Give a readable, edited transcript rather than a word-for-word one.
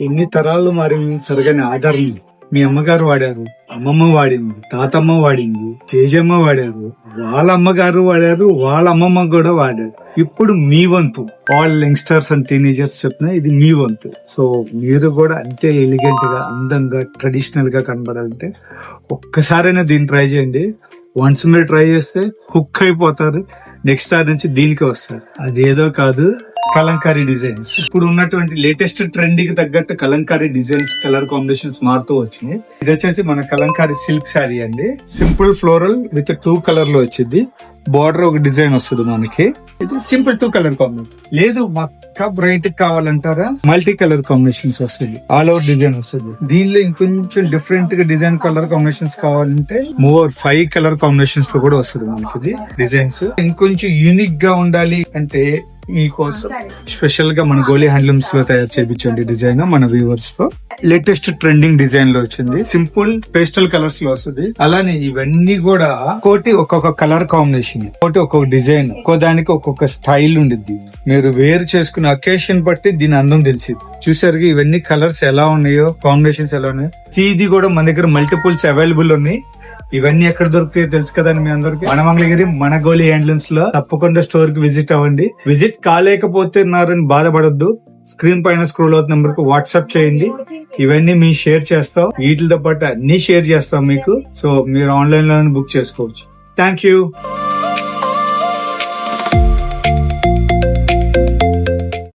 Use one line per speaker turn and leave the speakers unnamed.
ఎన్ని తరాలు మరి తరగని ఆధారం. మీ అమ్మగారు వాడారు, అమ్మమ్మ వాడింది, తాతమ్మ వాడింది, జేజమ్మ వాడారు, వాళ్ళ అమ్మగారు వాడారు, వాళ్ళ అమ్మమ్మ కూడా వాడారు. ఇప్పుడు మీ వంతు. ఆల్ యంగ్స్టర్స్ అండ్ టీనేజర్స్ చెప్తున్నా, ఇది మీ వంతు. సో మీరు కూడా అంతే ఎలిగెంట్ గా, అందంగా, ట్రెడిషనల్ గా కనబడాలంటే ఒక్కసారైనా దీన్ని ట్రై చేయండి. వన్స్ మీరు ట్రై చేస్తే హుక్ అయిపోతారు. నెక్స్ట్ సారి నుంచి దీనికి వస్తారు. అదేదో కాదు, కలంకారీ డిజైన్స్. ఇప్పుడు ఉన్నటువంటి లేటెస్ట్ ట్రెండ్ కి తగ్గట్టు కలంకారీ డిజైన్స్, కలర్ కాంబినేషన్స్ మారుతూ వచ్చినాయి. ఇది వచ్చేసి మన కలంకారీ సిల్క్ శారీ అండి. సింపుల్ ఫ్లోరల్ విత్ 2 కలర్ లో వచ్చింది. బార్డర్ ఒక డిజైన్ వస్తుంది మనకి. ఇది సింపుల్ 2 కలర్ కాంబినేషన్. లేదు మక్క బ్రైట్ కావాలంటారా, మల్టీ కలర్ కాంబినేషన్స్ వస్తుంది, ఆల్ ఓవర్ డిజైన్ వస్తుంది. దీనిలో ఇంకొంచెం డిఫరెంట్ గా డిజైన్ కలర్ కాంబినేషన్స్ కావాలంటే మోర్ 5 కలర్ కాంబినేషన్స్ లో కూడా వస్తుంది మనకి ఇది డిజైన్స్. ఇంకొంచెం యూనిక్ గా ఉండాలి అంటే మీకోసం స్పెషల్ గా మన గోలీ హ్యాండ్లూమ్స్ లో తయారు చేయించండి డిజైన్ మన వ్యూవర్స్ తో. లేటెస్ట్ ట్రెండింగ్ డిజైన్ లో వచ్చింది. సింపుల్ పేస్టల్ కలర్స్ లో వస్తుంది. అలానే ఇవన్నీ కూడా ఒక్కోటి ఒక్కొక్క కలర్ కాంబినేషన్, ఒక్కోటి ఒక్కొక్క డిజైన్, ఒక్కో దానికి ఒక్కొక్క స్టైల్ ఉండిద్ది. మీరు వేరు చేసుకున్న అకేషన్ బట్టి దీని అందం తెలిసింది. చూసారు ఇవన్నీ కలర్స్ ఎలా ఉన్నాయో, కాంబినేషన్స్ ఎలా ఉన్నాయో. ఇది కూడా మన దగ్గర మల్టిపుల్స్ అవైలబుల్ ఉన్నాయి. ఇవన్నీ ఎక్కడ దొరుకుతాయో తెలుసు కదా మీ అందరికి. మన మంగళగిరి మన గోలీ హ్యాండ్లూమ్స్ లో తప్పకుండా స్టోర్ కి విజిట్ అవ్వండి. విజిట్ కాలేకపోతున్నారని బాధపడొద్దు. స్క్రీన్ పైన స్క్రోల్ అవుతున్న నెంబర్ కు వాట్సాప్ చేయండి. ఇవన్నీ మేము షేర్ చేస్తాం. వీటితో పాటు అన్ని షేర్ చేస్తాం మీకు. సో మీరు ఆన్లైన్ లో బుక్ చేసుకోవచ్చు. Thank you.